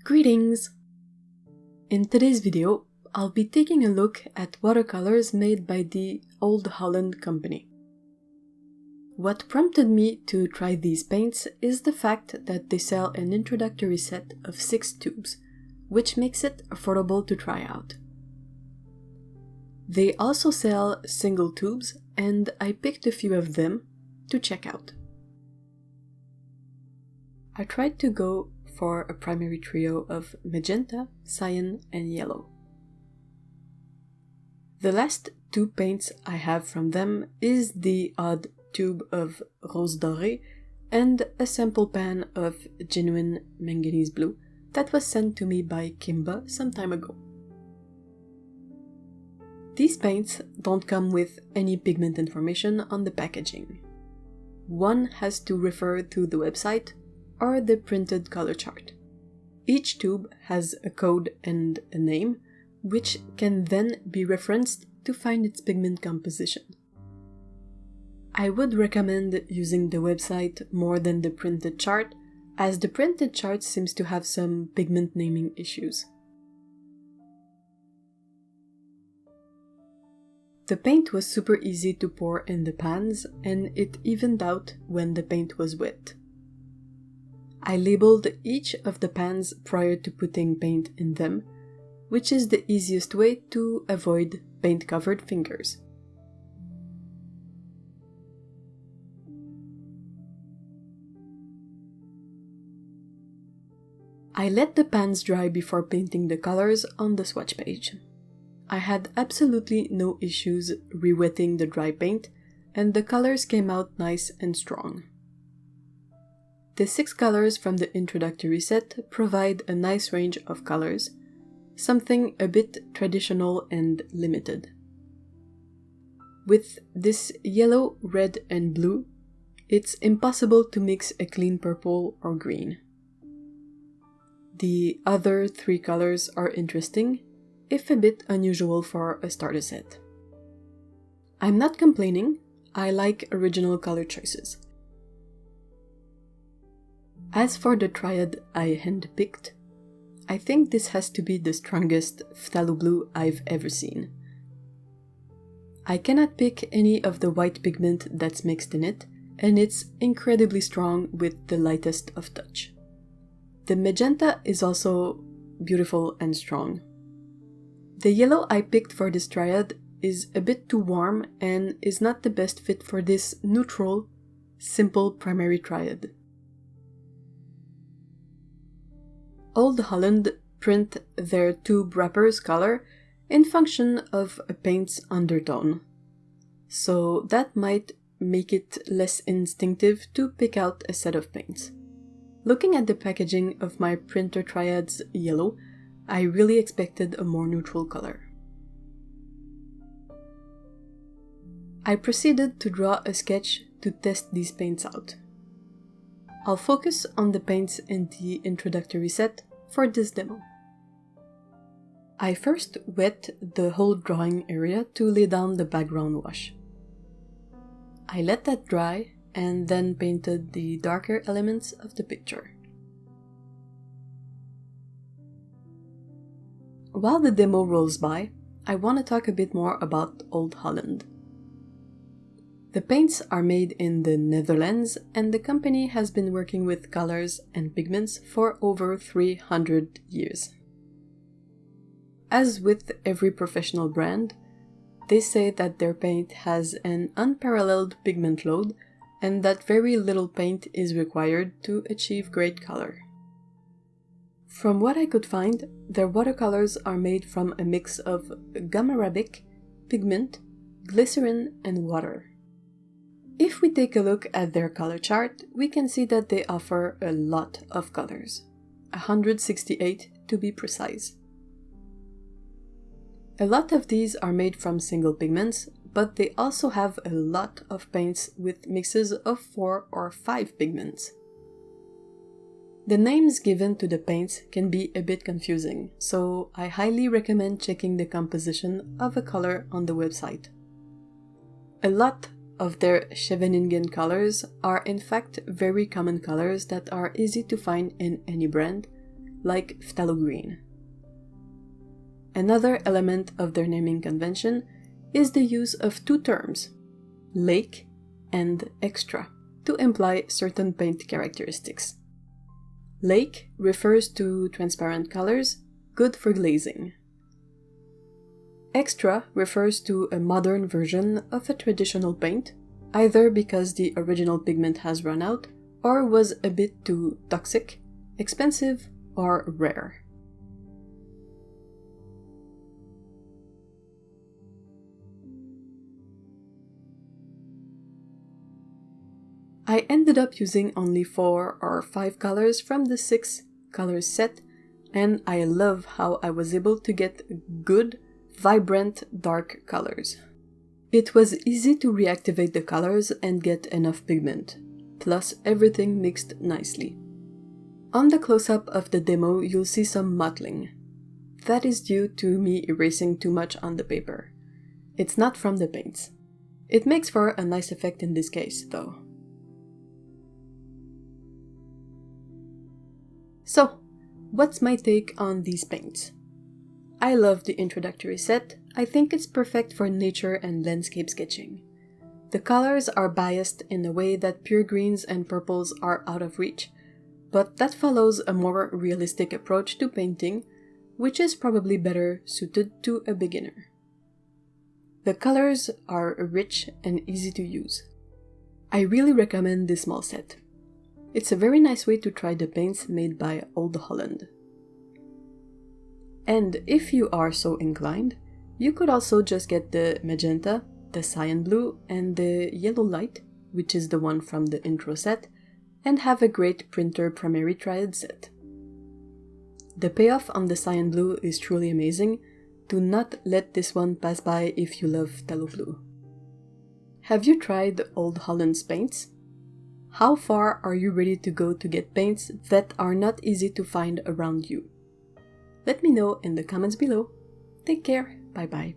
Greetings! In today's video, I'll be taking a look at watercolors made by the Old Holland company. What prompted me to try these paints is the fact that they sell an introductory set of 6 tubes, which makes it affordable to try out. They also sell single tubes, and I picked a few of them to check out. I tried to go for a primary trio of magenta, cyan, and yellow. The last 2 paints I have from them is the odd tube of rose doré and a sample pan of genuine manganese blue that was sent to me by Kimba some time ago. These paints don't come with any pigment information on the packaging. One has to refer to the website or the printed color chart. Each tube has a code and a name, which can then be referenced to find its pigment composition. I would recommend using the website more than the printed chart, as the printed chart seems to have some pigment naming issues. The paint was super easy to pour in the pans, and it evened out when the paint was wet. I labeled each of the pans prior to putting paint in them, which is the easiest way to avoid paint-covered fingers. I let the pans dry before painting the colors on the swatch page. I had absolutely no issues re-wetting the dry paint, and the colors came out nice and strong. The 6 colors from the introductory set provide a nice range of colors, something a bit traditional and limited. With this yellow, red, and blue, it's impossible to mix a clean purple or green. The other 3 colors are interesting, if a bit unusual for a starter set. I'm not complaining, I like original color choices. As for the triad I handpicked, I think this has to be the strongest phthalo blue I've ever seen. I cannot pick any of the white pigment that's mixed in it, and it's incredibly strong with the lightest of touch. The magenta is also beautiful and strong. The yellow I picked for this triad is a bit too warm and is not the best fit for this neutral, simple primary triad. Old Holland print their tube wrappers color in function of a paint's undertone, so that might make it less instinctive to pick out a set of paints. Looking at the packaging of my printer triad's yellow, I really expected a more neutral color. I proceeded to draw a sketch to test these paints out. I'll focus on the paints in the introductory set for this demo. I first wet the whole drawing area to lay down the background wash. I let that dry and then painted the darker elements of the picture. While the demo rolls by, I want to talk a bit more about Old Holland. The paints are made in the Netherlands, and the company has been working with colors and pigments for over 300 years. As with every professional brand, they say that their paint has an unparalleled pigment load and that very little paint is required to achieve great color. From what I could find, their watercolors are made from a mix of gum arabic, pigment, glycerin, and water. If we take a look at their color chart, we can see that they offer a lot of colors, 168 to be precise. A lot of these are made from single pigments, but they also have a lot of paints with mixes of 4 or 5 pigments. The names given to the paints can be a bit confusing, so I highly recommend checking the composition of a color on the website. A lot of their Scheveningen colors are in fact very common colors that are easy to find in any brand, like phthalo green. Another element of their naming convention is the use of two terms, lake and extra, to imply certain paint characteristics. Lake refers to transparent colors, good for glazing. Extra refers to a modern version of a traditional paint, either because the original pigment has run out or was a bit too toxic, expensive, or rare. I ended up using only 4 or 5 colors from the 6 colors set, and I love how I was able to get good, vibrant, dark colors. It was easy to reactivate the colors and get enough pigment, plus everything mixed nicely. On the close-up of the demo, you'll see some mottling. That is due to me erasing too much on the paper. It's not from the paints. It makes for a nice effect in this case, though. So, what's my take on these paints? I love the introductory set. I think it's perfect for nature and landscape sketching. The colors are biased in a way that pure greens and purples are out of reach, but that follows a more realistic approach to painting, which is probably better suited to a beginner. The colors are rich and easy to use. I really recommend this small set. It's a very nice way to try the paints made by Old Holland. And if you are so inclined, you could also just get the magenta, the cyan blue, and the yellow light, which is the one from the intro set, and have a great printer primary triad set. The payoff on the cyan blue is truly amazing. Do not let this one pass by if you love phthalo blue. Have you tried Old Holland's paints? How far are you ready to go to get paints that are not easy to find around you? Let me know in the comments below. Take care, bye bye.